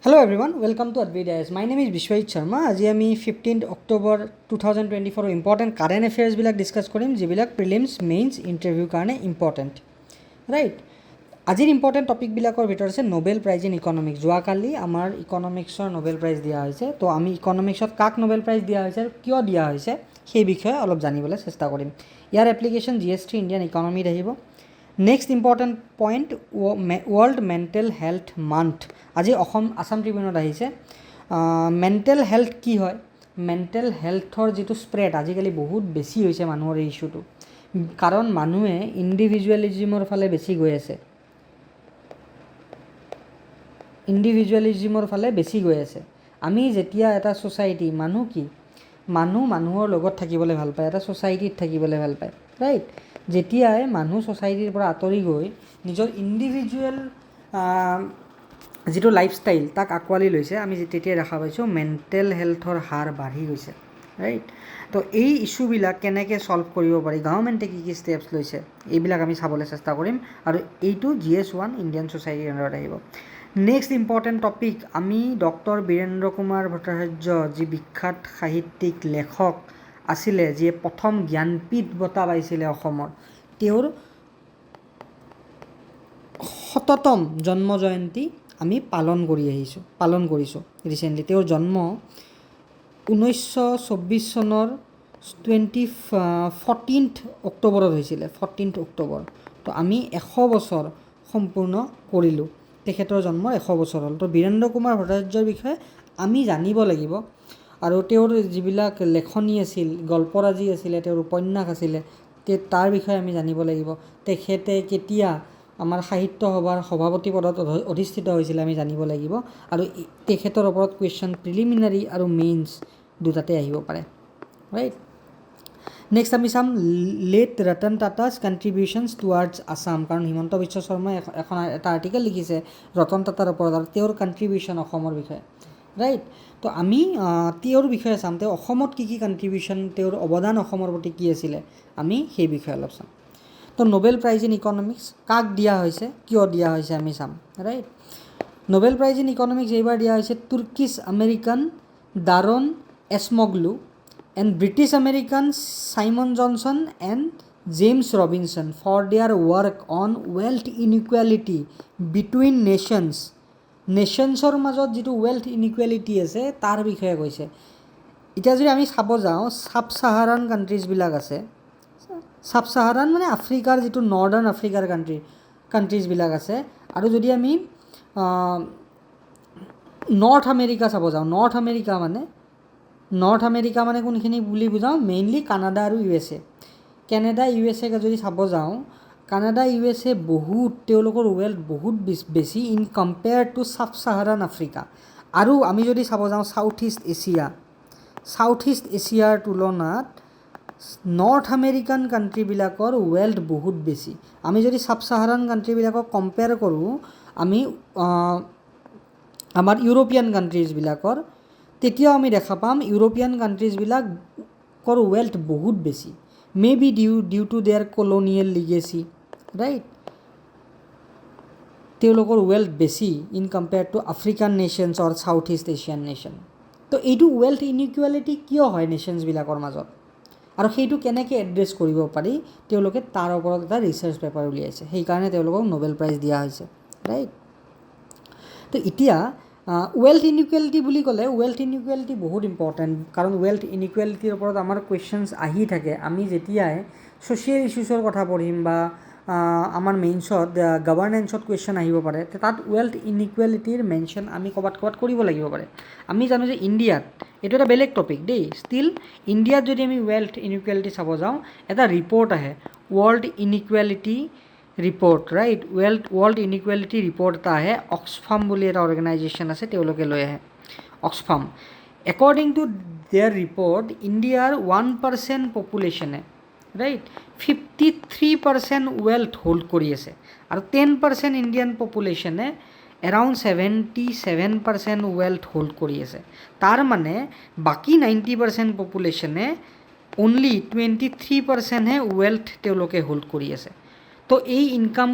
Hello everyone, welcome to Advaita IAS. My name is Bishwajit Sharma. আজি আমি 15 October 2024 important current এফেয়াৰ্ছবিলাক discuss কৰিম যিবিলাক prelims mains ইণ্টাৰভিউৰ কাৰণে important right. আজিৰ ইম্পৰ্টেণ্ট টপিকবিলাকৰ ভিতৰত আছে নোবেল প্ৰাইজ ইন ইকনমিক্স। যোৱাকালি আমাৰ ইকনমিক্সৰ নোবেল প্ৰাইজ দিয়া হৈছে, তো আমি ইকনমিক্সত কাক নোবেল প্ৰাইজ দিয়া হৈছে আৰু কিয় দিয়া হৈছে সেই বিষয়ে অলপ জানিবলৈ চেষ্টা কৰিম। ইয়াৰ এপ্লিকেশ্যন GS3 ইণ্ডিয়ান ইকনমিত আহিব। Next important point world mental health month. আজি আছাম ট্ৰিবিউনত আহিছে। মেণ্টেল হেল্থ কি হয়, মেণ্টেল হেল্থৰ যিটো স্প্ৰেড আজিকালি বহুত বেছি হৈছে মানুহৰ এই ইছ্যুটো, কাৰণ মানুহে ইণ্ডিভিজুৱেলিজিমৰ ফালে বেছি গৈ আছে, আমি যেতিয়া এটা ছ'চাইটি, মানুহৰ লগত থাকিবলৈ ভাল পায়, এটা ছ'চাইটিত থাকিবলৈ ভাল পায় ৰাইট। যেতিয়াই মানুহ ছ'চাইটিৰ পৰা আঁতৰি গৈ নিজৰ ইণ্ডিভিজুৱেল যিটো লাইফষ্টাইল তাক আঁকোৱালি লৈছে, আমি তেতিয়া দেখা পাইছোঁ মেণ্টেল হেল্থৰ হাৰ বাঢ়ি গৈছে ৰাইট। তো এই ইছ্যুবিলাক কেনেকৈ ছল্ভ কৰিব পাৰি, গভৰ্ণমেণ্টে কি কি ষ্টেপছ লৈছে, এইবিলাক আমি চাবলৈ চেষ্টা কৰিম। আৰু এইটো GS1 ইণ্ডিয়ান ছ'চাইটিৰ আণ্ডাৰত আহিব। নেক্সট ইম্পৰ্টেণ্ট টপিক, আমি ডক্টৰ বীৰেন্দ্ৰ কুমাৰ ভট্টাচাৰ্য, যি বিখ্যাত সাহিত্যিক লেখক আছিলে, যিয়ে প্ৰথম জ্ঞানপীঠ বঁটা পাইছিলে অসমৰ, তেওঁৰ 100তম জন্ম জয়ন্তী আমি পালন কৰিছোঁ ৰিচেণ্টলি। তেওঁৰ জন্ম 1924 চনৰ 14 অক্টোবৰত হৈছিলে, 14 অক্টোবৰ। তো আমি 100 বছৰ সম্পূৰ্ণ কৰিলোঁ, তেখেতৰ জন্মৰ 100 বছৰ হ'ল। তো বীৰেন্দ্ৰ কুমাৰ ভট্টাচাৰ্যৰ বিষয়ে আমি জানিব লাগিব, আৰু তেওঁৰ যিবিলাক লেখনি আছিল, গল্পৰাজি আছিলে, তেওঁৰ উপন্যাস আছিলে, তাৰ বিষয়ে আমি জানিব লাগিব। তেখেতে কেতিয়া আমাৰ সাহিত্য সভাৰ সভাপতি পদত অধিষ্ঠিত হৈছিলে আমি জানিব লাগিব, আৰু তেখেতৰ ওপৰত কুৱেশ্যন প্ৰিলিমিনাৰী আৰু মেইনছ দুটাতে আহিব পাৰে ৰাইট। নেক্সট আমি চাম লেট ৰতন টাটাছ কণ্ট্ৰিবিউশ্যনছ টুৱাৰ্ডছ আছাম, কাৰণ হিমন্ত বিশ্ব শৰ্মাই এটা আৰ্টিকেল লিখিছে ৰতন টাটাৰ ওপৰত আৰু তেওঁৰ কণ্ট্ৰিবিউশ্যন অসমৰ বিষয়ে ৰাইট। তো আমি তেওঁৰ বিষয়ে চাম, তেওঁ অসমত কি কি কণ্ট্ৰিবিউশ্যন, তেওঁৰ অৱদান অসমৰ প্ৰতি কি আছিলে, আমি সেই বিষয়ে অলপ চাম। তো নোবেল প্ৰাইজ ইন ইকনমিক্স কাক দিয়া হৈছে, কিয় দিয়া হৈছে আমি চাম right. Nobel prize in economics এইবাৰ দিয়া হৈছে Turkish American Daron Acemoglu and British American Simon Johnson and James Robinson for their work on wealth inequality between নেশ্যনছৰ মাজত যিটো ৱেল্থ ইনইকুৱেলিটি আছে তাৰ বিষয়ে কৈছে। এতিয়া যদি আমি চাব যাওঁ, ছাব চাহাৰান কাণ্ট্ৰিজবিলাক আছে, ছাব চাহাৰান মানে আফ্ৰিকাৰ যিটো নৰ্দাৰ্ণ আফ্ৰিকাৰ কাণ্ট্ৰিজবিলাক আছে, আৰু যদি আমি নৰ্থ আমেৰিকা চাব যাওঁ, নৰ্থ আমেৰিকা মানে কোনখিনি বুলি বুজাওঁ, মেইনলি কানাডা আৰু USA। কেনেডা USA যদি চাব যাওঁ, কানাডা USA বহুত, তেওঁলোকৰ ৱেল্থ বহুত বেছি in compare to sub Saharan Africa. আৰু আমি যদি চাব যাওঁ ছাউথ ইষ্ট এছিয়াৰ তুলনাত নৰ্থ আমেৰিকান কাণ্ট্ৰিবিলাকৰ ৱেল্থ বহুত বেছি। আমি যদি ছাব চাহাৰান কাণ্ট্ৰিবিলাকক কম্পেয়াৰ কৰোঁ আমি আমাৰ ইউৰোপিয়ান কাণ্ট্ৰিজবিলাকৰ, তেতিয়াও আমি দেখা পাম ইউৰোপিয়ান কাণ্ট্ৰিজবিলাকৰ ৱেল্থ বহুত বেছি, may be due to their colonial legacy right. তেওঁলোকৰ ৱেল্থ বেছি in compare to African nations or South East Asian nation. তো এইটো ৱেল্থ ইনইকুৱেলিটি কিয় হয় নেশ্যনছবিলাকৰ মাজত, আৰু সেইটো কেনেকৈ এড্ৰেছ কৰিব পাৰি, তেওঁলোকে তাৰ ওপৰত এটা ৰিচাৰ্চ পেপাৰ উলিয়াইছে, সেইকাৰণে তেওঁলোকক নোবেল প্ৰাইজ দিয়া হৈছে ৰাইট। তো এতিয়া ৱেল্থ ইনইকুৱেলিটি বুলি ক'লে, ৱেল্থ ইনইকুৱেলিটি বহুত ইম্পৰ্টেণ্ট, কাৰণ ৱেল্থ ইনইকুৱেলিটিৰ ওপৰত আমাৰ কুৱেশ্যনছ আহি থাকে। আমি যেতিয়াই ছ'চিয়েল ইছ্যুছৰ কথা পঢ়িম বা আমাৰ মেইনছত গভাৰ্নেন্সত কুৱেশ্যন আহিব পাৰে, তাত ৱেল্থ ইনইকুৱেলিটিৰ মেনশ্যন আমি ক'ৰবাত কৰিব লাগিব পাৰে। আমি জানো যে ইণ্ডিয়াত, এইটো এটা বেলেগ টপিক দেই, ষ্টিল ইণ্ডিয়াত যদি আমি ৱেল্থ ইনইকুৱেলিটি চাব যাওঁ, এটা ৰিপৰ্ট আহে world inequality report right, world inequality report এটা আহে, অক্সফাম বুলি এটা অৰ্গেনাইজেশ্যন আছে, তেওঁলোকে লৈ আহে Oxfam. According to their report, ইণ্ডিয়াৰ 1% পপুলেশ্যনে ৰাইট 53% ৱেল্থ হোল্ড কৰি আছে, আৰু 10% ইণ্ডিয়ান পপুলেশ্যনে এৰাউণ্ড 77% ৱেল্থ হোল্ড কৰি আছে। তাৰ মানে বাকী 90% পপুলেশ্যনে অনলি 23%হে ৱেল্থ তেওঁলোকে হোল্ড কৰি আছে। তো এই ইনকাম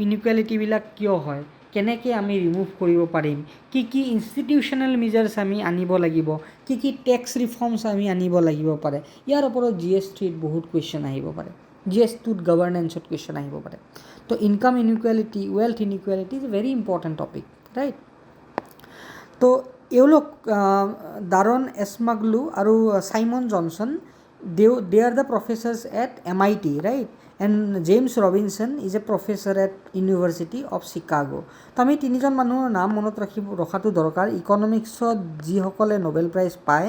ইনইকুৱেলিটিবিলাক কিয় হয়, কেনেকৈ আমি ৰিমুভ কৰিব পাৰিম, কি ইনষ্টিটিউশ্যনেল মেজাৰ্ছ আমি আনিব লাগিব, কি টেক্স ৰিফৰ্মছ আমি আনিব লাগিব পাৰে, ইয়াৰ ওপৰত GS3ত বহুত কুৱেশ্যন আহিব পাৰে, GS2ত গভৰ্নেন্সত কুৱেশ্যন আহিব পাৰে। তো income inequality, wealth inequality is a very important topic, right. তো এওঁলোক দাৰন এছমাগলু আৰু Simon Johnson, they are the professors at MIT, right? And James Robinson is a professor at University of Chicago. তো আমি তিনিজন মানুহৰ নাম মনত ৰখাটো দৰকাৰ। ইকনমিক্সত যিসকলে নোবেল প্ৰাইজ পায়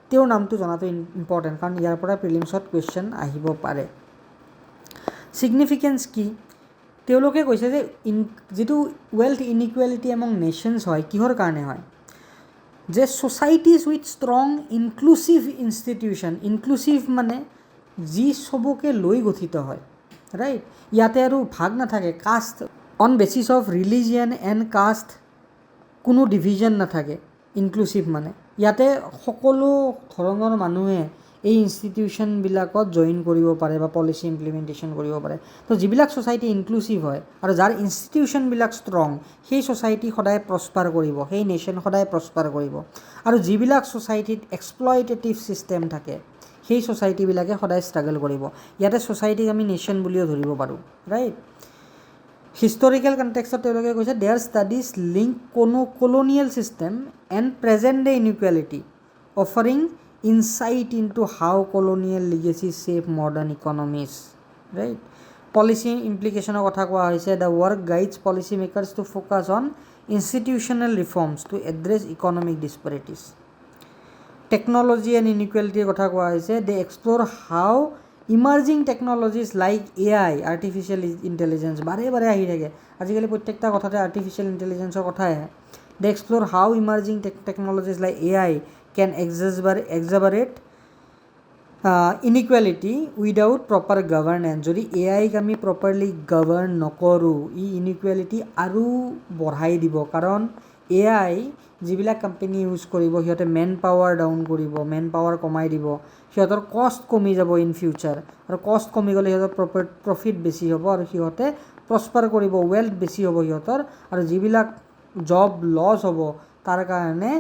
তেওঁৰ নামটো জনাটো ইম্পৰ্টেণ্ট, কাৰণ ইয়াৰ পৰা প্ৰিলিমছত কুৱেশ্যন আহিব পাৰে। ছিগনিফিকেঞ্চ কি? তেওঁলোকে কৈছে যে যিটো ৱেল্থ ইনইকুৱেলিটি এমং নেশ্যনছ হয়, কিহৰ কাৰণে হয়? যে societies with strong inclusive institution, inclusive মানে যি চবকে লৈ গঠিত হয়, ৰাইট। ইয়াতে আৰু ভাগ নাথাকে, caste on basis of religion and caste, কোনো ডিভিজন নাথাকে ইনক্লুচিভ মানে। ইয়াতে সকলো ধৰণৰ মানুহে এই ইনষ্টিটিউশ্যনবিলাকত জইন কৰিব পাৰে বা পলিচি ইমপ্লিমেণ্টেশ্যন কৰিব পাৰে। তো যিবিলাক ছ'চাইটি ইনক্লুচিভ হয় আৰু যাৰ ইনষ্টিটিউশ্যনবিলাক ষ্ট্ৰং, সেই ছ'চাইটি সদায় প্ৰস্পাৰ কৰিব, সেই নেশ্যন সদায় প্ৰস্পাৰ কৰিব। আৰু যিবিলাক ছ'চাইটিত এক্সপ্লয়টেটিভ ছিষ্টেম থাকে, সেই ছ'চাইটিবিলাকে সদায় ষ্ট্ৰাগল কৰিব। ইয়াতে ছ'চাইটিক আমি নেশ্যন বুলিও ধৰিব পাৰোঁ, ৰাইট। হিষ্টৰিকেল কণ্টেক্সত তেওঁলোকে কৈছে their studies link colonial system and present day inequality, offering insight into how colonial legacy shape modern economies, right. Policy ইমপ্লিকেশ্যনৰ কথা কোৱা হৈছে, the work guides policy makers to focus on institutional reforms to address economic disparities. Technology and ইনইকুৱেলিটিৰ কথা কোৱা হৈছে, they explore how emerging technologies like AI, artificial intelligence, বাৰে বাৰে আহি থাকে আজিকালি প্ৰত্যেকটা কথাতে আৰ্টিফিচিয়েল ইণ্টেলিজেঞ্চৰ কথাই আহে। They explore how emerging technologies like AI can exacerbate inequality without proper governance. যদি AI আমি প্ৰপাৰলি গভৰ্ণ নকৰোঁ, ই ইনইকুৱেলিটি আৰু বঢ়াই দিব। কাৰণ AI যিবিলাক কোম্পানী ইউজ কৰিব, সিহঁতে মেন পাৱাৰ ডাউন কৰিব, মেন পাৱাৰ কমাই দিব, সিহঁতৰ কষ্ট কমি যাব ইন ফিউচাৰ। আৰু কষ্ট কমি গ'লে সিহঁতৰ প্ৰফিট বেছি হ'ব আৰু সিহঁতে প্ৰস্পাৰ কৰিব, ৱেল্থ বেছি হ'ব সিহঁতৰ। আৰু যিবিলাক জব লছ হ'ব, তাৰ কাৰণে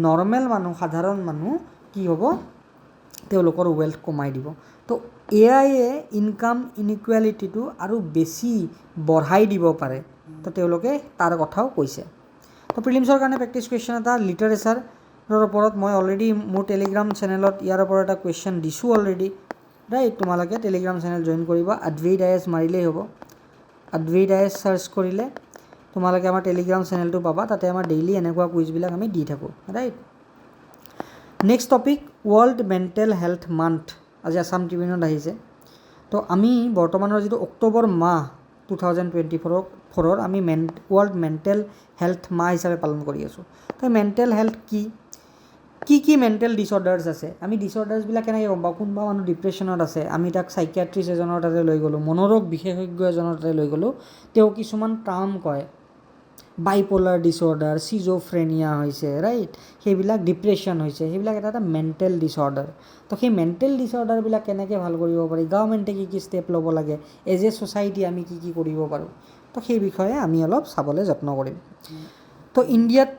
নৰ্মেল মানুহ, সাধাৰণ মানুহ কি হ'ব, তেওঁলোকৰ ৱেল্থ কমাই দিব। তো AIয়ে ইনকাম ইনইকুৱেলিটিটো আৰু বেছি বঢ়াই দিব পাৰে। তো তেওঁলোকে তাৰ কথাও কৈছে। তো প্ৰিলিমছৰ কাৰণে প্ৰেক্টিছ কুৱেশ্যন এটা লিটাৰেচাৰৰ ওপৰত মই অলৰেডি মোৰ টেলিগ্ৰাম চেনেলত ইয়াৰ ওপৰত এটা কুৱেশ্যন দিছোঁ অলৰেডি, ৰাইট। তোমালোকে টেলিগ্ৰাম চেনেল জইন কৰিবা, আদ্বৈত IAS মাৰিলেই হ'ব। আদ্বৈত IAS চাৰ্চ কৰিলে তোমালোকে আমাৰ টেলিগ্ৰাম চেনেলটো পাবা, তাতে আমাৰ ডেইলি এনেকুৱা কুইজবিলাক আমি দি থাকোঁ, right. Next topic, world mental health month আজি আছাম ট্ৰিবিউনত আহিছে। তো আমি বৰ্তমানৰ যিটো অক্টোবৰ মাহ 2024 আমি ৱৰ্ল্ড মেণ্টেল হেল্থ মাহ হিচাপে পালন কৰি আছোঁ। তো মেণ্টেল হেল্থ কি মেণ্টেল ডিছঅৰ্ডাৰ্ছ আছে, আমি ডিছঅৰ্ডাৰ্ছবিলাক কেনেকৈ গম পাওঁ? কোনোবা মানুহ ডিপ্ৰেশ্যনত আছে, আমি তাক চাইকিয়াট্ৰিষ্ট এজনৰ তাতে লৈ গ'লোঁ, মনোৰোগ বিশেষজ্ঞ এজনৰ তাতে লৈ গ'লোঁ, তেওঁ কিছুমান টাৰ্ম কয়, বাইপ'লাৰ ডিছঅৰ্ডাৰ, চিজ'ফ্ৰেনিয়া হৈছে, ৰাইট। সেইবিলাক ডিপ্ৰেশ্যন হৈছে, সেইবিলাক এটা মেণ্টেল ডিছঅৰ্ডাৰ। তো সেই মেণ্টেল ডিছঅৰ্ডাৰবিলাক কেনেকৈ ভাল কৰিব পাৰি, গভৰ্ণমেণ্টে কি ষ্টেপ ল'ব লাগে, এজ এ ছ'চাইটি আমি কি কৰিব পাৰোঁ, তো সেই বিষয়ে আমি অলপ চাবলৈ যত্ন কৰিম। তো ইণ্ডিয়াত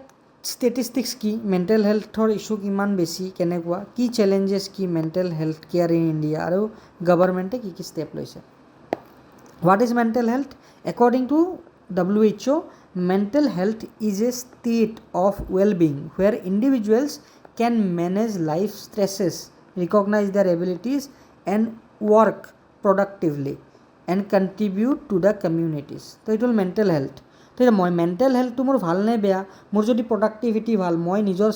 ষ্টেটিষ্টিক্স কি, মেণ্টেল হেল্থৰ ইছ্যু কিমান বেছি, কেনেকুৱা, কি চেলেঞ্জেছ কি mental health care in India, আৰু গভৰ্ণমেণ্টে কি ষ্টেপ লৈছে। What is mental health? According to WHO, mental health is a state of well-being where individuals can manage life stresses, recognize their abilities and work productively and contribute to the communities. তো এইটো হ'ল mental health. তো এতিয়া মই mental হেল্থটো মোৰ ভাল নে বেয়া? মোৰ যদি প্ৰডাক্টিভিটি ভাল, মই নিজৰ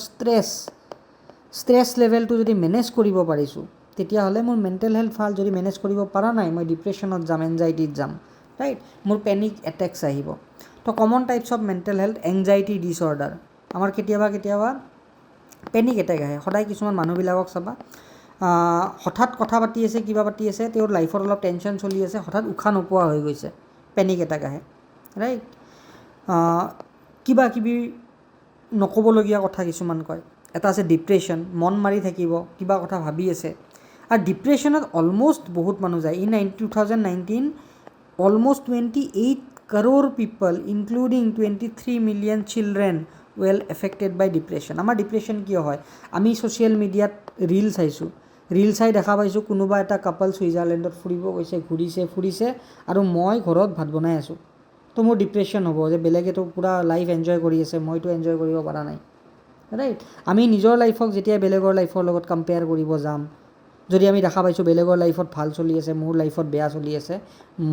ষ্ট্ৰেছ লেভেলটো যদি মেনেজ কৰিব পাৰিছোঁ, তেতিয়াহ'লে মোৰ মেণ্টেল হেল্থ ভাল। যদি মেনেজ কৰিব পৰা নাই, মই ডিপ্ৰেশ্যনত যাম, এনজাইটিত যাম, ৰাইট। মোৰ পেনিক এটেকছ আহিব। তো common types of mental health, anxiety disorder. আমাৰ কেতিয়াবা পেনিক এটেক আহে। সদায় কিছুমান মানুহবিলাকক চাবা, হঠাৎ কথা পাতি আছে, কিবা পাতি আছে, তেওঁৰ লাইফত অলপ টেনশ্যন চলি আছে, হঠাৎ উশাহ নোপোৱা হৈ গৈছে, পেনিক এটেক আহে, ৰাইট। কিবা কিবি নক'বলগীয়া কথা কিছুমান কয়। এটা আছে ডিপ্ৰেশ্যন, মন মাৰি থাকিব, কিবা কথা ভাবি আছে। আৰু ডিপ্ৰেশ্যনত অলম'ষ্ট বহুত মানুহ যায়। 2019 almost 28 crore people including 23 million children well affected by depression. আমাৰ ডিপ্ৰেশ্যন কিয় হয়? আমি ছ'চিয়েল মিডিয়াত ৰীল চাইছোঁ, ৰীল চাই দেখা পাইছোঁ কোনোবা এটা কাপল ছুইজাৰলেণ্ডত ফুৰিব গৈছে, ফুৰিছে আৰু মই ঘৰত ভাত বনাই আছোঁ। তো মোৰ ডিপ্ৰেশ্যন হ'ব যে বেলেগেতো পূৰা লাইফ এনজয় কৰি আছে, মইতো এনজয় কৰিব পৰা নাই, ৰাইট? আমি নিজৰ লাইফক যেতিয়া বেলেগৰ লাইফৰ লগত কম্পেয়াৰ কৰিব যাম, যদি আমি দেখা পাইছোঁ বেলেগৰ লাইফত ভাল চলি আছে, মোৰ লাইফত বেয়া চলি আছে,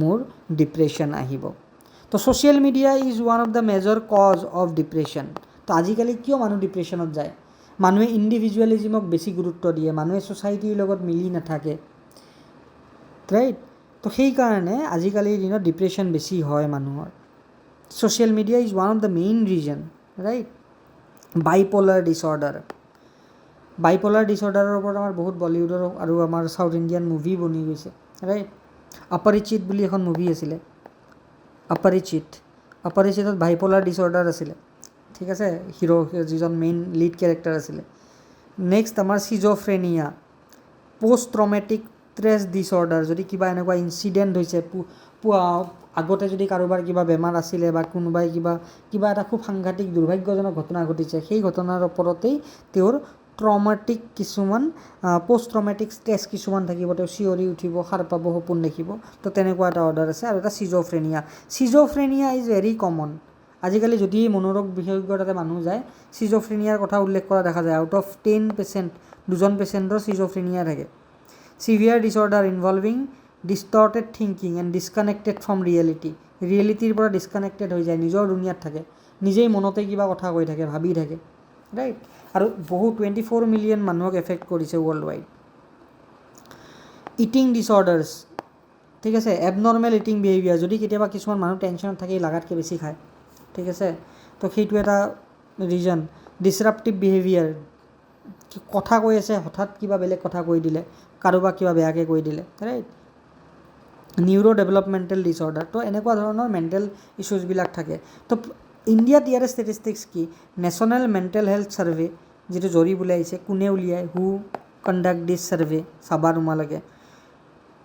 মোৰ ডিপ্ৰেশ্যন আহিব। তো social media is one of the major cause of depression. তো আজিকালি কিয় মানুহ ডিপ্ৰেশ্যনত যায়? মানুহে ইণ্ডিভিজুৱেলিজিমক বেছি গুৰুত্ব দিয়ে, মানুহে ছ'চাইটিৰ লগত মিলি নাথাকে, ৰাইট? তো সেইকাৰণে আজিকালিৰ দিনত ডিপ্ৰেশ্যন বেছি হয় মানুহৰ। Social media is one of the main reason, right? Bipolar ডিছঅৰ্ডাৰৰ ওপৰত আমাৰ বহুত বলিউডৰ আৰু আমাৰ চাউথ ইণ্ডিয়ান মুভি বনি গৈছে, ৰাইট? অপৰিচিত বুলি এখন মুভি আছিলে, অপৰিচিতত বাইপ'লাৰ ডিছঅৰ্ডাৰ আছিলে, ঠিক আছে? হিৰ' যিজন মেইন লিড কেৰেক্টাৰ আছিলে। নেক্সট আমাৰ schizophrenia, post traumatic stress disorder. যদি কিবা এনেকুৱা ইনচিডেণ্ট হৈছে, আগতে যদি কাৰোবাৰ কিবা বেমাৰ আছিলে বা কোনোবাই কিবা এটা খুব সাংঘাতিক দুৰ্ভাগ্যজনক ঘটনা ঘটিছে, সেই ঘটনাৰ ওপৰতেই তেওঁৰ ট্ৰমেটিক কিছুমান পষ্ট ট্ৰমেটিক ষ্ট্ৰেছ কিছুমান থাকিব, তেওঁ চিঞৰি উঠিব, সাৰ পাব, সপোন দেখিব। তো তেনেকুৱা এটা অৰ্ডাৰ আছে। আৰু এটা চিজ'ফ্ৰেনিয়া ইজ ভেৰি কমন। আজিকালি যদি মনোৰোগ বিশেষজ্ঞৰ তাতে মানুহ যায়, চিজ'ফ্ৰেনিয়াৰ কথা উল্লেখ কৰা দেখা যায়। আউট অফ 10 পেচেণ্ট, 2জন পেচেণ্টৰ চিজ'ফ্ৰেনিয়া থাকে। Severe disorder involving distorted thinking and disconnected from ৰিয়েলিটিৰ পৰা ডিছকানেক্টেড হৈ যায়, নিজৰ দুনিয়াত থাকে, নিজেই মনতে কিবা কথা কৈ থাকে, ভাবি থাকে, ৰাইট? আৰু 24 মিলিয়ন মানুহক এফেক্ট কৰিছে ৱৰ্ল্ড ৱাইড। ইটিং ডিছঅৰ্ডাৰ্ছ, ঠিক আছে? এবনৰ্মেল ইটিং বিহেভিয়াৰ, যদি কেতিয়াবা কিছুমান মানুহ টেনশ্যনত থাকি লাগাতকৈ বেছি খায়, ঠিক আছে? তো সেইটো এটা ৰিজন। ডিছৰাপটিভ বিহেভিয়াৰ, কথা কৈ আছে, হঠাৎ কিবা বেলেগ কথা কৈ দিলে, কাৰোবাক কিবা বেয়াকৈ কৈ দিলে, ৰাইট? Neuro' developmental disorder. তো এনেকুৱা ধৰণৰ মেণ্টেল ইছ্যুজবিলাক থাকে। তো ইণ্ডিয়াত ইয়াৰ ষ্টেটিষ্টিক্স কি? নেশ্যনেল মেণ্টেল হেল্থ ছাৰ্ভে, যিটো জৰীপ উলিয়াইছে, কোনে উলিয়াই? হু কণ্ডাক্ট দিছ ছাৰ্ভে, চাবা তোমালোকে।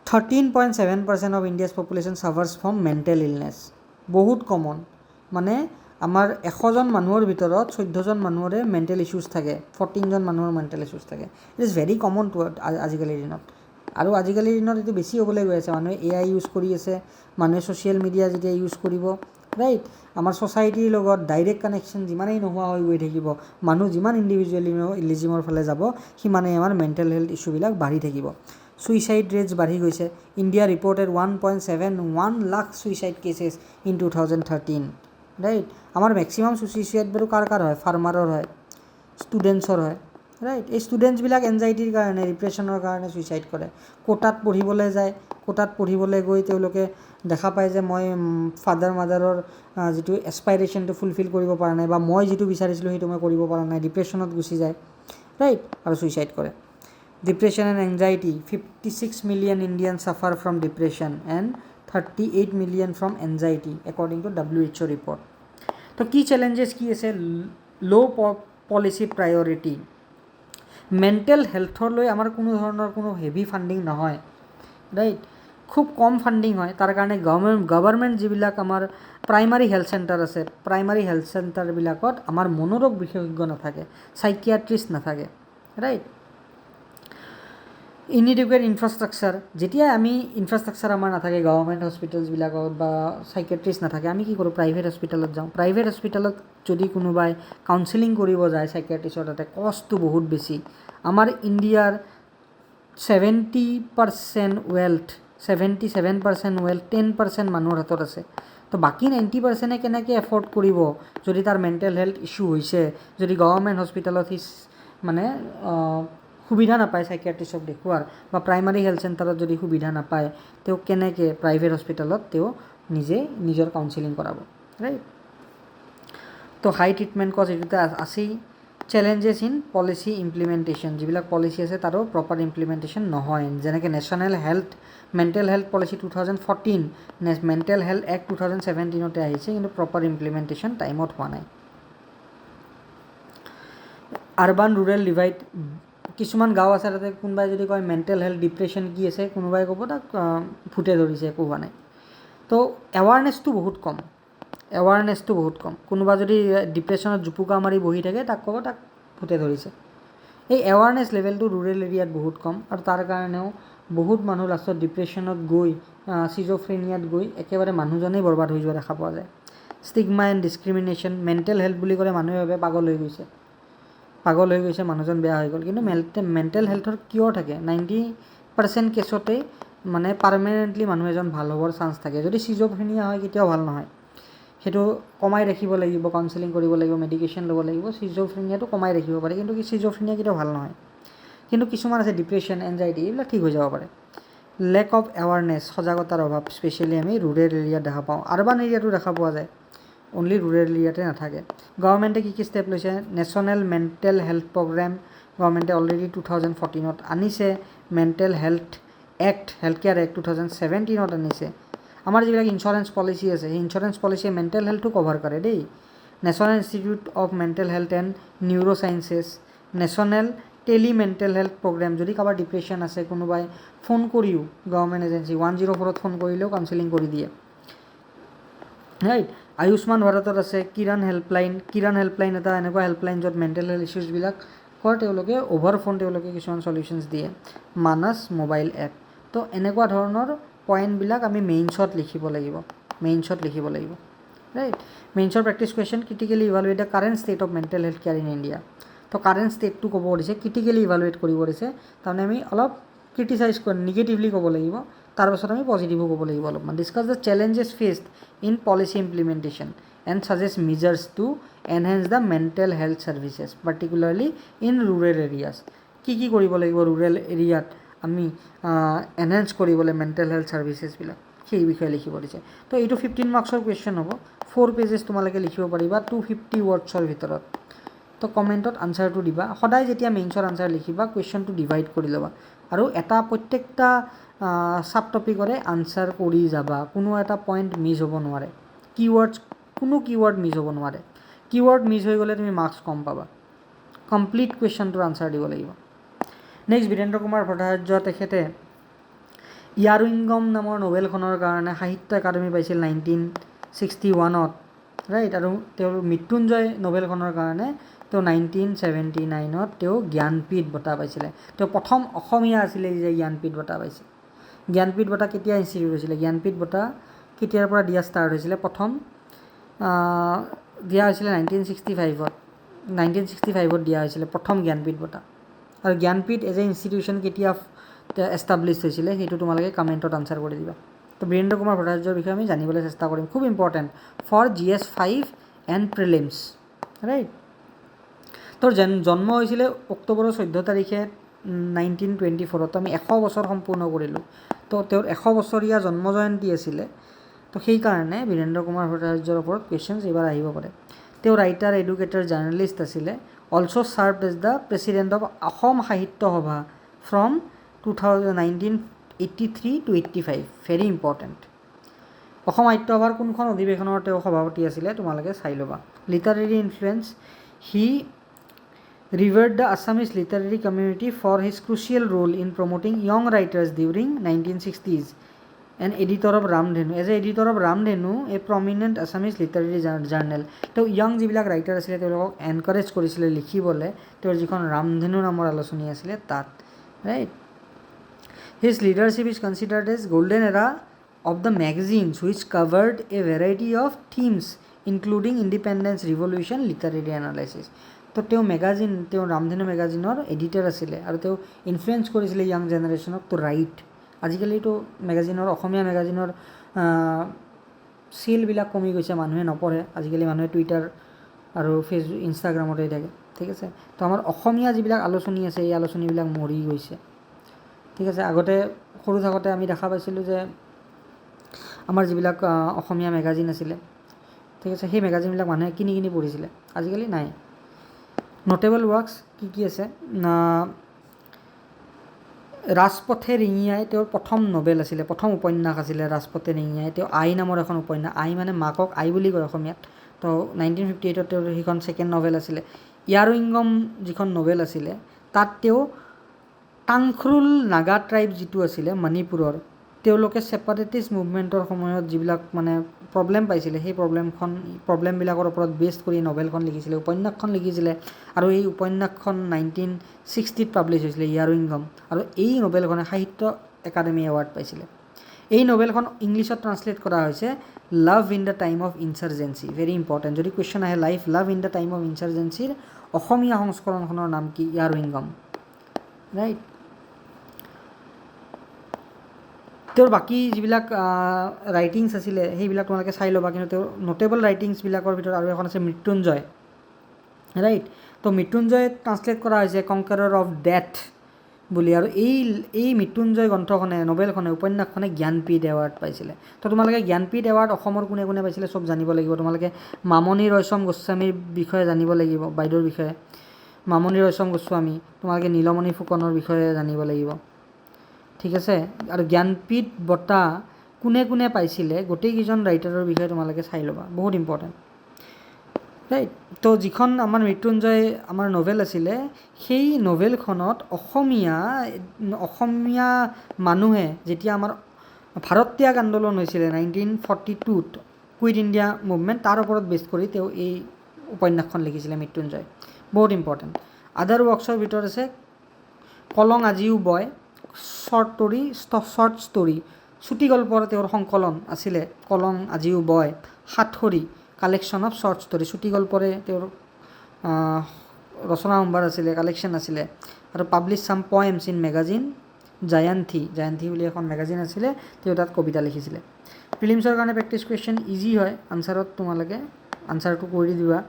13.7% of India's population suffers from mental illness. বহুত কমন, মানে আমাৰ 100জন মানুহৰ ভিতৰত 14জন মানুহৰে মেণ্টেল ইছ্যুজ থাকে, 14জন মানুহৰ মেণ্টেল ইছ্যুজ থাকে। It is very common to আজিকালিৰ দিনত। আৰু আজিকালিৰ দিনত এইটো বেছি হ'বলৈ গৈ আছে। মানুহে AI ইউজ কৰি আছে, মানুহে ছ'চিয়েল মিডিয়া যেতিয়া ইউজ কৰিব, ৰাইট? আমাৰ ছ'চাইটিৰ লগত ডাইৰেক্ট কানেকশ্যন যিমানেই নোহোৱা হৈ গৈ থাকিব, মানুহ যিমান ইণ্ডিভিজুৱেলিজিমৰ ফালে যাব, সিমানেই আমাৰ মেণ্টেল হেল্থ ইছ্যুবিলাক বাঢ়ি থাকিব। ছুইচাইড ৰেটছ বাঢ়ি গৈছে। India reported 1.71 lakh suicide cases in 2013, right? আমাৰ মেক্সিমাম ছুইচাইড বাৰু কাৰ হয়? ফাৰ্মাৰৰ হয়, ষ্টুডেণ্টছৰ হয়, ৰাইট? এই ষ্টুডেণ্টছবিলাক এনজাইটিৰ কাৰণে, ডিপ্ৰেশ্যনৰ কাৰণে ছুইচাইড কৰে। কোটাত পঢ়িবলৈ যায়, কোটাত পঢ়িবলৈ গৈ তেওঁলোকে দেখা পায় যে মই ফাদাৰ মাদাৰৰ যিটো এছপাইৰেশ্যনটো ফুলফিল কৰিব পৰা নাই, বা মই যিটো বিচাৰিছিলোঁ সেইটো মই কৰিব পৰা নাই, ডিপ্ৰেশ্যনত গুচি যায়, ৰাইট? আৰু ছুইচাইড কৰে। Depression and anxiety, 56 million Indian suffer from depression and 38 million from anxiety according to WHO report. তো কি চেলেঞ্জেছ কি আছে? ল' পলিচি প্ৰায়ৰিটি। মেণ্টেল হেল্থলৈ আমাৰ কোনো ধৰণৰ কোনো হেভি ফাণ্ডিং নহয়, ৰাইট? খুব কম ফাণ্ডিং হয়। তাৰ কাৰণে গভৰ্ণমেণ্ট যিবিলাক আমাৰ প্ৰাইমাৰী হেল্থ চেণ্টাৰ আছে, প্ৰাইমাৰী হেল্থ চেণ্টাৰবিলাকত আমাৰ মনোৰোগ বিশেষজ্ঞ নাথাকে, চাইকিয়াট্ৰিষ্ট নাথাকে, ৰাইট? ইনএডিকুৱেট ইনফ্ৰাষ্ট্ৰাকচাৰ, যেতিয়া আমি ইনফ্ৰাষ্ট্ৰাকচাৰ আমাৰ নাথাকে, গভৰ্ণমেণ্ট হস্পিটেলছবিলাকত বা চাইকিয়াট্ৰিষ্ট নাথাকে, আমি কি কৰোঁ? প্ৰাইভেট হস্পিটেলত যাওঁ। প্ৰাইভেট হস্পিটেলত যদি কোনোবাই কাউন্সেলিং কৰিব যায় চাইকিয়াট্ৰিষ্টৰ তাতে, কষ্টটো বহুত বেছি। আমাৰ ইণ্ডিয়াৰ 77% ৱেল্থ 10% মানুহৰ হাতত আছে। তো বাকী 90%এ কেনেকৈ এফৰ্ড কৰিব যদি তাৰ মেণ্টেল হেল্থ ইছ্যু হৈছে, যদি গভৰ্ণমেণ্ট হস্পিটেলত মানে সুবিধা নাপায় চাইকিয়াট্ৰিষ্টক দেখুৱাৰ, বা প্ৰাইমাৰী হেল্থ চেণ্টাৰত যদি সুবিধা নাপায়, তেওঁ কেনেকৈ প্ৰাইভেট হস্পিটেলত তেওঁ নিজে নিজৰ কাউন্সেলিং কৰাব, ৰাইট? তো হাই ট্ৰিটমেণ্ট কষ্ট এইটো আছেই। চেলেঞ্জেছ ইন পলিচি ইমপ্লিমেণ্টেশ্যন, যিবিলাক পলিচি আছে তাৰো প্ৰপাৰ ইমপ্লিমেণ্টেশ্যন নহয়। যেনেকৈ national mental health policy 2014, mental health act 2017 আহিছে, কিন্তু প্ৰপাৰ ইমপ্লিমেণ্টেশ্যন টাইমত হোৱা নাই। আৰ্বান ৰুৰেল ডিভাইড, কিছুমান গাঁও আছে তাতে কোনোবাই যদি কয় মেণ্টেল হেল্থ ডিপ্ৰেশ্যন কি আছে, কোনোবাই ক'ব তাক ভূতে ধৰিছে, একো হোৱা নাই। তো তো এৱাৰনেছটো বহুত কম কোনোবা যদি ডিপ্ৰেশ্যনত জুপুকা মাৰি বহি থাকে তাক ক'ব তাক ভূতে ধৰিছে। এই এৱাৰনেছ লেভেলটো ৰুৰেল এৰিয়াত বহুত কম আৰু তাৰ কাৰণেও বহুত মানুহ লাষ্টত ডিপ্ৰেশ্যনত গৈ চিজ'ফ্ৰেনিয়াত গৈ একেবাৰে মানুহজনেই বৰবাদ হৈ যোৱা দেখা পোৱা যায়। Stigma and discrimination, mental health বুলি ক'লে মানুহে ভাবে পাগল হৈ গৈছে মানুহজন বেয়া হৈ গ'ল, কিন্তু মেণ্টেল হেল্থৰ কিয়ৰ থাকে 90% কেছতেই মানে পাৰ্মানেণ্টলি মানুহ এজন ভাল হ'বৰ চান্স থাকে। যদি চিজ'ফ্ৰেনিয়া হয় কেতিয়াও ভাল নহয়, সেইটো কমাই ৰাখিব লাগিব, কাউন্সেলিং কৰিব লাগিব, মেডিকেশ্যন ল'ব লাগিব। চিজ'ফ্ৰেনিয়াটো কমাই ৰাখিব পাৰে, কিন্তু চিজ'ফ্ৰেনিয়া কেতিয়াও ভাল নহয়। কিন্তু কিছুমান আছে ডিপ্ৰেশ্যন, এনজাইটি, এইবিলাক ঠিক হৈ যাব পাৰে। লেক অফ এৱাৰনেছ, সজাগতাৰ অভাৱ স্পেচিয়েলি আমি ৰুৰেল এৰিয়াত দেখা পাওঁ। আৰ্বান এৰিয়াতো দেখা পোৱা যায়, অনলি ৰুৰেল এৰিয়াতে নাথাকে। গভৰ্ণমেণ্টে কি ষ্টেপ লৈছে? নেশ্যনেল মেণ্টেল হেল্থ প্ৰগ্ৰেম গভৰ্ণমেণ্টে অলৰেডি 2014 আনিছে। Mental health act, health care act 2017 আনিছে। আমাৰ যিবিলাক ইঞ্চুৰেঞ্চ পলিচি আছে, সেই ইঞ্চুৰেঞ্চ পলিচিয়ে মেণ্টেল হেল্থটো কভাৰ কৰে দেই। National institute of mental health and neuro' sciences, national mental health program, যদি কাৰোবাৰ ডিপ্ৰেশ্যন আছে কোনোবাই ফোন কৰিও গভৰ্ণমেণ্ট এজেঞ্চি 104ত ফোন কৰিলেও কাউন্সেলিং কৰি দিয়ে, ৰাইট। আয়ুষ্মান ভাৰতত আছে কিৰণ হেল্পলাইন এটা এনেকুৱা হেল্পলাইন য'ত মেণ্টেল হেল্থ ইছ্যুজবিলাকৰ তেওঁলোকে অ'ভাৰ ফোন তেওঁলোকে কিছুমান চলিউশ্যনছ দিয়ে। Manas mobile app. তো এনেকুৱা ধৰণৰ পইণ্টবিলাক আমি মেইনছত লিখিব লাগিব, ৰাইট। মেইনছৰ practice question, critically evaluate the current state of mental health care in India. তো কাৰেণ্ট ষ্টেটটো ক'ব দিছে, ক্ৰিটিকেলি ইভালুৱেট কৰিব দিছে, তাৰমানে আমি অলপ ক্ৰিটিচাইজ কৰি নিগেটিভলি ক'ব লাগিব, তাৰপাছত আমি পজিটিভো ক'ব লাগিব অলপমান। Discuss the challenges faced in policy implementation and suggest measures to enhance the mental health services particularly in rural areas. কি কৰিব লাগিব ৰুৰেল এৰিয়াত আমি এনহেঞ্চ কৰিবলৈ মেণ্টেল হেল্থ ছাৰ্ভিচেছবিলাক, সেই বিষয়ে লিখিব দিছে। তো এইটো 15 মাৰ্কছৰ কুৱেশ্যন হ'ব। 4 পেজেছ তোমালোকে লিখিব পাৰিবা 250 ৱৰ্ডছৰ ভিতৰত। তো কমেণ্টত আনচাৰটো দিবা। সদায় যেতিয়া মেইনছৰ আনচাৰ লিখিবা কুৱেশ্যনটো ডিভাইড কৰি ল'বা আৰু প্ৰত্যেকটা ছাব টপিকৰে আনচাৰ কৰি যাবা। কোনো এটা পইণ্ট মিছ হ'ব নোৱাৰে, কোনো কিৱৰ্ড মিছ হ'ব নোৱাৰে। কিৱৰ্ড মিছ হৈ গ'লে তুমি মাৰ্কছ কম পাবা। কমপ্লিট কুৱেশ্যনটোৰ আনচাৰ দিব লাগিব। নেক্সট, বীৰেন্দ্ৰ কুমাৰ ভট্টাচাৰ্য, তেখেতে ইয়াৰুইংগম নামৰ নভেলখনৰ কাৰণে সাহিত্য একাডেমী পাইছিল 1961, ৰাইট। আৰু তেওঁৰ মৃত্যুঞ্জয় নভেলখনৰ কাৰণে তেওঁ 1979 তেওঁ জ্ঞানপীঠ বঁটা পাইছিলে। তেওঁ প্ৰথম অসমীয়া আছিলে যে জ্ঞানপীঠ বঁটা পাইছিল। জ্ঞানপীঠ বঁটা কেতিয়া ইনষ্টিটিউট হৈছিলে? জ্ঞানপীঠ বঁটা কেতিয়াৰ পৰা দিয়া ষ্টাৰ্ট হৈছিলে? প্ৰথম দিয়া হৈছিলে 1965 দিয়া হৈছিলে প্ৰথম জ্ঞানপীঠ বঁটা। আৰু জ্ঞানপীঠ এজ এ ইনষ্টিটিউশ্যন কেতিয়া এষ্টাব্লিছ হৈছিলে সেইটো তোমালোকে কমেণ্টত আনচাৰ কৰি দিবা। তো বীৰেন্দ্ৰ কুমাৰ ভট্টাচাৰ্যৰ বিষয়ে আমি জানিবলৈ চেষ্টা কৰিম, খুব important for GS 5 and prelims, right. তোৰ জন্ম হৈছিলে অক্টোবৰৰ 14 তাৰিখে 1924। আমি 100 বছৰ সম্পূৰ্ণ কৰিলোঁ। তো তেওঁৰ 100 বছৰীয়া জন্ম জয়ন্তী আছিলে। তো সেইকাৰণে বীৰেন্দ্ৰ কুমাৰ ভট্টাচাৰ্যৰ ওপৰত কুৱেশ্যনছ এইবাৰ আহিব পাৰে। তেওঁ ৰাইটাৰ, এডুকেটাৰ, জাৰ্নেলিষ্ট আছিলে। Also' served as the president of Asom Sahitya Sabha from 1983 to 85, very important. Asom Sahitya সভাৰ কোনখন অধিৱেশনৰ তেওঁ সভাপতি আছিলে তোমালোকে চাই ল'বা। Literary influence, he revered the Assamese literary community for his crucial role in promoting young writers during 1960s. An editor of Ramdhenu. As an editor of Ramdhenu, a prominent Assamese literary journal. তো young যিবিলাক writer আছিলে তেওঁলোকক encourage কৰিছিলে লিখিবলৈ, তেওঁৰ যিখন ৰামধেনু নামৰ আলোচনী আছিলে তাত, right. His leadership is considered as golden era of the magazines which covered a variety of themes including independence, revolution, literary analysis. তো তেওঁ ৰামধেনু মেগাজিনৰ এডিটাৰ আছিলে আৰু তেওঁ ইনফ্লুৱেঞ্চ কৰিছিলে য়াং জেনেৰেশ্যনক টু ৰাইট। আজিকালিতো অসমীয়া মেগাজিনৰ চেলবিলাক কমি গৈছে, মানুহে নপঢ়ে। আজিকালি মানুহে টুইটাৰ আৰু ফেচবুক, ইনষ্টাগ্ৰামতেই থাকে, ঠিক আছে। তো আমাৰ অসমীয়া যিবিলাক আলোচনী আছে এই আলোচনীবিলাক মৰি গৈছে, ঠিক আছে। আগতে সৰু থাকোঁতে আমি দেখা পাইছিলোঁ যে আমাৰ যিবিলাক অসমীয়া মেগাজিন আছিলে, ঠিক আছে, সেই মেগাজিনবিলাক মানুহে কিনি পঢ়িছিলে, আজিকালি নাই। নটেবল ৱৰ্কছ কি আছে? ৰাজপথে ৰিঙিয়াই তেওঁৰ প্ৰথম নভেল আছিলে, প্ৰথম উপন্যাস আছিলে ৰাজপথে ৰিঙিয়াই। তেওঁ আই নামৰ এখন উপন্যাস, আই মানে মাকক আই বুলি কয় অসমীয়াত। তো 1958 তেওঁৰ সেইখন ছেকেণ্ড নভেল আছিলে। ইয়াৰুইংগম যিখন নভেল আছিলে তাত তেওঁ টাংখ্ৰুল নাগা ট্ৰাইব যিটো আছিলে মণিপুৰৰ, তেওঁলোকে ছেপাৰেটিষ্ট মুভমেণ্টৰ সময়ত যিবিলাক মানে প্ৰব্লেম পাইছিলে সেই প্ৰব্লেমবিলাকৰ ওপৰত বেছ কৰি নভেলখন লিখিছিলে, উপন্যাসখন লিখিছিলে। আৰু এই উপন্যাসখন 1960ত পাব্লিছ হৈছিলে, ইয়াৰুইংগম। আৰু এই নভেলখনে সাহিত্য একাডেমি এৱাৰ্ড পাইছিলে। এই নভেলখন ইংলিছত ট্ৰান্সলেট কৰা হৈছে love in the time of insurgency. Very important, যদি কুৱেশ্যন আহে love in the time of ইনচাৰ্জেঞ্চিৰ অসমীয়া সংস্কৰণখনৰ নাম কি? ইয়াৰুইংগম। ৰাইট। তেওঁৰ বাকী যিবিলাক ৰাইটিংছ আছিলে সেইবিলাক তোমালোকে চাই ল'বা, কিন্তু তেওঁৰ নটেবল ৰাইটিংছবিলাকৰ ভিতৰত আৰু এখন আছে মৃত্যুঞ্জয়। ৰাইট। তো মৃত্যুঞ্জয় ট্ৰান্সলেট কৰা হৈছে কংকাৰৰ অফ ডেথ বুলি। আৰু এই মৃত্যুঞ্জয় গ্ৰন্থখনে, নভেলখনে, উপন্যাসখনে জ্ঞানপীঠ এৱাৰ্ড পাইছিলে। তো তোমালোকে জ্ঞানপীঠ এৱাৰ্ড অসমৰ কোনে কোনে পাইছিলে চব জানিব লাগিব। তোমালোকে মামণি ৰয়ছম গোস্বামীৰ বিষয়ে জানিব লাগিব, বাইদেউৰ বিষয়ে মামণি ৰয়ছম গোস্বামী। তোমালোকে নীলমণি ফুকনৰ বিষয়ে জানিব লাগিব, ঠিক আছে। আৰু জ্ঞানপীঠ বঁটা কোনে কোনে পাইছিলে গোটেইকেইজন ৰাইটাৰৰ বিষয়ে তোমালোকে চাই ল'বা, বহুত ইম্পৰ্টেণ্ট। ৰাইট। তো যিখন আমাৰ মৃত্যুঞ্জয় আমাৰ নভেল আছিলে, সেই নভেলখনত অসমীয়া মানুহে যেতিয়া আমাৰ ভাৰত ত্যাগ আন্দোলন হৈছিলে 1942ত, কুইট ইণ্ডিয়া মুভমেণ্ট, তাৰ ওপৰত বেছ কৰি তেওঁ এই উপন্যাসখন লিখিছিলে মৃত্যুঞ্জয়, বহুত ইম্পৰ্টেণ্ট। আদাৰ ৱৰ্কছৰ ভিতৰত আছে কলং আজিও বয়, শ্বৰ্ট ষ্টৰী, চুটি গল্পৰ তেওঁৰ সংকলন আছিলে Kolong Ajiu Boi, Satsori collection of short story, চুটি গল্পৰে তেওঁৰ ৰচনা সম্ভাৰ আছিলে, কালেকশ্যন আছিলে। আৰু publish some poems in magazine Jayanti বুলি এখন মেগাজিন আছিলে, তেওঁ তাত কবিতা লিখিছিলে। প্ৰিলিমছৰ কাৰণে প্ৰেক্টিছ কুৱেশ্যন ইজি হয়, আনচাৰত তোমালোকে আনচাৰটো কৰি দিবা।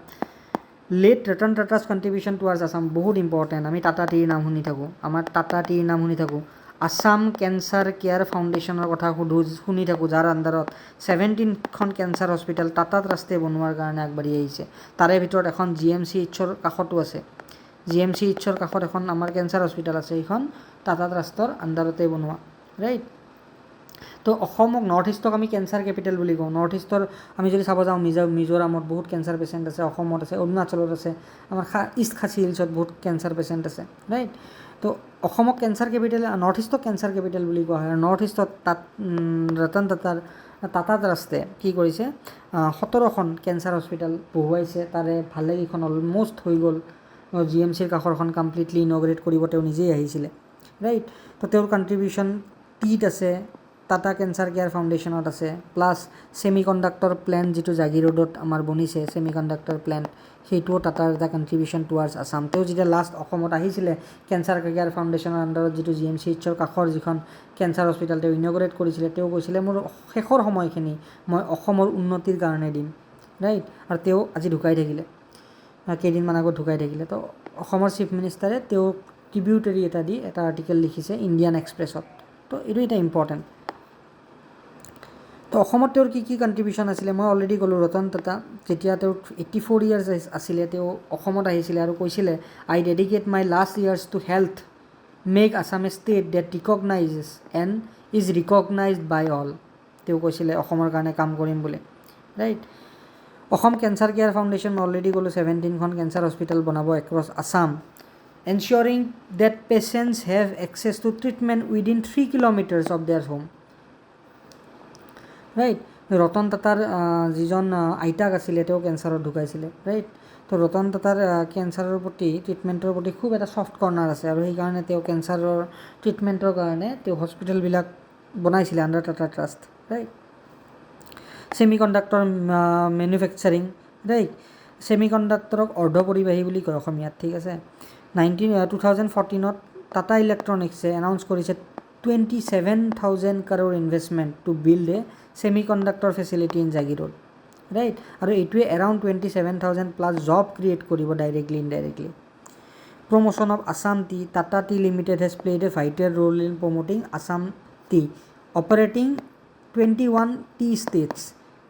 Late Ratan Tata's contribution towards Assam, বহুত ইম্পৰ্টেণ্ট। আমি টাটা টিৰ নাম শুনি থাকোঁ, আছাম কেঞ্চাৰ কেয়াৰ ফাউণ্ডেশ্যনৰ কথা শুনি থাকোঁ, যাৰ আণ্ডাৰত 17খন কেঞ্চাৰ হস্পিটেল টাটা ট্ৰাষ্টে বনোৱাৰ কাৰণে আগবাঢ়ি আহিছে। তাৰে ভিতৰত এখন GMCHৰ কাষতো আছে, GMCHৰ কাষত এখন আমাৰ কেঞ্চাৰ হস্পিটেল আছে, সেইখন টাটা ট্ৰাষ্টৰ আণ্ডাৰতে বনোৱা। ৰাইট। তো অসমক, নৰ্থ ইষ্টক আমি কেঞ্চাৰ কেপিটেল বুলি কওঁ। নৰ্থ ইষ্টৰ আমি যদি চাব যাওঁ, মিজোৰামত বহুত কেঞ্চাৰ পেচেণ্ট আছে, অসমত আছে, অৰুণাচলত আছে, আমাৰ ইষ্ট খাচী হিলছত বহুত কেঞ্চাৰ পেচেণ্ট আছে। ৰাইট। তো অসমক cancer capital, north stock cancer capital বুলি কোৱা হয়। আৰু নৰ্থ ইষ্টত ৰতন টাটা ট্ৰাষ্টে কি কৰিছে, 17খন কেঞ্চাৰ হস্পিটেল বহুৱাইছে। তাৰে ভালেকেইখন অলম'ষ্ট হৈ গ'ল। GMCৰ কাষৰখন কমপ্লিটলি ইনগ্ৰেট কৰিব তেওঁ নিজেই আহিছিলে। ৰাইট। তো তেওঁৰ কণ্ট্ৰিবিউশ্যন টিত আছে, টাটা কেঞ্চাৰ কেয়াৰ ফাউণ্ডেশ্যনত আছে, প্লাছ ছেমি কণ্ডাক্টৰ প্লেণ্ট যিটো জাগিৰোডত আমাৰ বনিছে, ছেমি কণ্ডাক্টৰ প্লেণ্ট, সেইটোও টাটাৰ এটা কণ্ট্ৰিবিউশ্যন টুৱাৰ্ডছ আছাম। তেওঁ যেতিয়া লাষ্ট অসমত আহিছিলে, কেঞ্চাৰ কেয়াৰ ফাউণ্ডেশ্যনৰ আণ্ডাৰত যিটো GMCHৰ কাষৰ যিখন কেঞ্চাৰ হস্পিটেল তেওঁ ইনগ্ৰেট কৰিছিলে, তেওঁ কৈছিলে মোৰ শেষৰ সময়খিনি মই অসমৰ উন্নতিৰ কাৰণে দিম। ৰাইট। আৰু তেওঁ আজি ঢুকাই থাকিলে, কেইদিনমান আগত ঢুকাই থাকিলে। তো অসমৰ চিফ মিনিষ্টাৰে তেওঁক ট্ৰিবিউটাৰী এটা দি এটা আৰ্টিকেল লিখিছে ইণ্ডিয়ান এক্সপ্ৰেছত। তো এইটো এটা ইম্পৰ্টেণ্ট। তো অসমত তেওঁৰ কি কি কণ্ট্ৰিবিউশ্যন আছিলে মই অলৰেডি ক'লোঁ। ৰতন টাটা যেতিয়া তেওঁৰ 84 ইয়াৰ্ছ আছিলে, তেওঁ অসমত আহিছিলে আৰু কৈছিলে I dedicate my last years to health, make Assam a state that recognizes and is recognized by all. তেওঁ কৈছিলে অসমৰ কাৰণে কাম কৰিম বুলি। Right. Asom cancer care foundation মই অলৰেডি ক'লোঁ, 17খন কেঞ্চাৰ হস্পিটেল বনাব across Assam, ensuring that patients have access to treatment within 3 kilometres of their home. Right. Ratan টাটাৰ যিজন আইতাক আছিলে তেওঁ কেঞ্চাৰত ঢুকাইছিলে। ৰাইট। তো ৰতন টাটাৰ কেঞ্চাৰৰ প্ৰতি, ট্ৰিটমেণ্টৰ প্ৰতি খুব এটা ছফ্ট কৰ্ণাৰ আছে, আৰু সেইকাৰণে তেওঁ কেঞ্চাৰৰ ট্ৰিটমেণ্টৰ কাৰণে তেওঁ হস্পিটেলবিলাক বনাইছিলে under Tata trust. Right. Semiconductor manufacturing. Right. ছেমি কণ্ডাক্টৰক অৰ্ধপৰিবাহী বুলি কয় অসমীয়াত, ঠিক আছে। 2014ত টাটা ইলেক্ট্ৰনিক্সে এনাউন্স কৰিছে 27,000 crore investment to build a semiconductor facility in Jagiroad. Right. আৰু এইটোৱে এৰাউণ্ড 27,000 প্লাছ জব ক্ৰিয়েট কৰিব directly indirectly. Promotion of Assam tea, Tata tea limited has played a vital role in promoting Assam tea, operating 21 tea estates.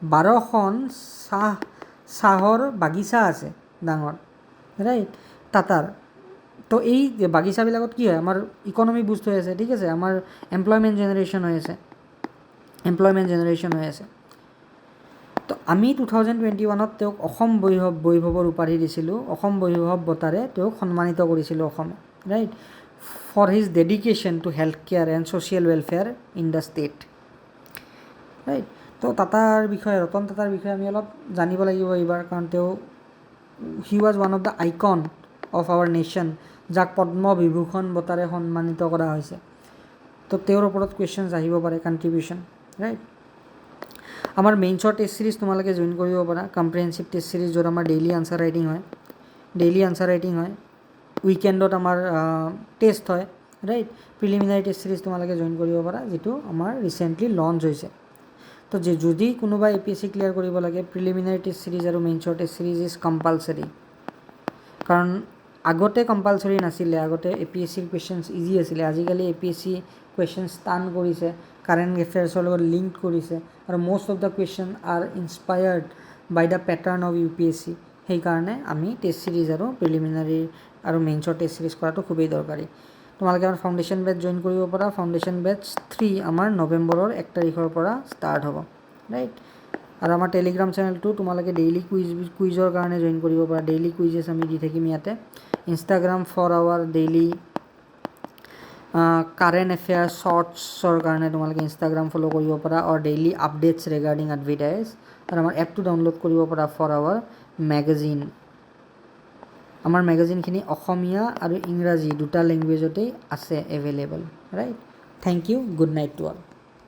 12খন চাহৰ বাগিচা আছে ডাঙৰ। Right. টাটাৰ। তো এই বাগিচাবিলাকত কি হয়, আমাৰ ইকনমি বুষ্ট হৈ আছে, ঠিক আছে, আমাৰ এমপ্লয়মেণ্ট জেনেৰেশ্যন হৈ আছে। তো আমি 2021ত তেওঁক অসম বৈভৱৰ উপাধি দিছিলোঁ, অসম বৈভৱ বঁটাৰে তেওঁক সন্মানিত কৰিছিলোঁ অসমে। Right. For his dedication to health care and social welfare in the state. Right. তো টাটাৰ বিষয়ে, ৰতন টাটাৰ বিষয়ে আমি অলপ জানিব লাগিব এইবাৰ, কাৰণ তেওঁ he was one of the icon of our nation, যাক পদ্মবিভূষণ বঁটাৰে সন্মানিত কৰা হৈছে। তো তেওঁৰ ওপৰত কুৱেশ্যনছ আহিব পাৰে, কণ্ট্ৰিবিউশ্যন, ৰাইট। আমাৰ মেইনছৰ টেষ্ট চিৰিজ তোমালোকে জইন কৰিব পাৰা, কম্প্ৰিহেনচিভ টেষ্ট চিৰিজ, য'ত আমাৰ ডেইলি আনচাৰ ৰাইটিং হয়, উইকেণ্ডত আমাৰ টেষ্ট হয়, ৰাইট। প্ৰিলিমিনাৰী টেষ্ট চিৰিজ তোমালোকে জইন কৰিব পাৰা, যিটো আমাৰ ৰিচেণ্টলি লঞ্চ হৈছে। তো যদি কোনোবাই APSC ক্লিয়াৰ কৰিব লাগে, প্ৰিলিমিনাৰী টেষ্ট চিৰিজ আৰু মেইনছৰ টেষ্ট চিৰিজ ইজ কম্পালচৰি। কাৰণ আগতে কম্পালচৰি নাছিলে, আগতে APSCৰ কুৱেশ্যনছ ইজি আছিলে। আজিকালি APSC কুৱেশ্যনছ টান কৰিছে, কাৰেণ্ট এফেয়াৰ্ছৰ লগত লিংক কৰিছে, আৰু most of the question are inspired by the pattern of UPSC। সেইকাৰণে আমি টেষ্ট চিৰিজ আৰু প্ৰিলিমিনাৰী আৰু মেইনছৰ টেষ্ট চিৰিজ কৰাটো খুবেই দৰকাৰী। তোমালোকে আমাৰ ফাউণ্ডেশ্যন বেটছ জইন কৰিব পাৰা। ফাউণ্ডেশ্যন বেটছ 3 আমাৰ নৱেম্বৰৰ 1 তাৰিখৰ পৰা ষ্টাৰ্ট হ'ব, ৰাইট। আৰু আমাৰ টেলিগ্ৰাম চেনেলটো তোমালোকে ডেইলি কুইজৰ কাৰণে জইন কৰিব পাৰা। ডেইলি কুইজেছ আমি দি থাকিম ইয়াতে। Instagram for our daily current affairs শ্বৰ্টছৰ কাৰণে তোমালোকে ইনষ্টাগ্ৰাম ফ'ল' কৰিব পাৰা, আৰু ডেইলি আপডেটছ ৰিগাৰ্ডিং এডভাৰটাইজ। আৰু আমাৰ এপটো ডাউনলোড কৰিব পাৰা, ফৰ আৱাৰ মেগাজিন। আমাৰ মেগাজিনখিনি অসমীয়া আৰু ইংৰাজী দুটা লেংগুৱেজতেই আছে available, right. Thank you, good night to all.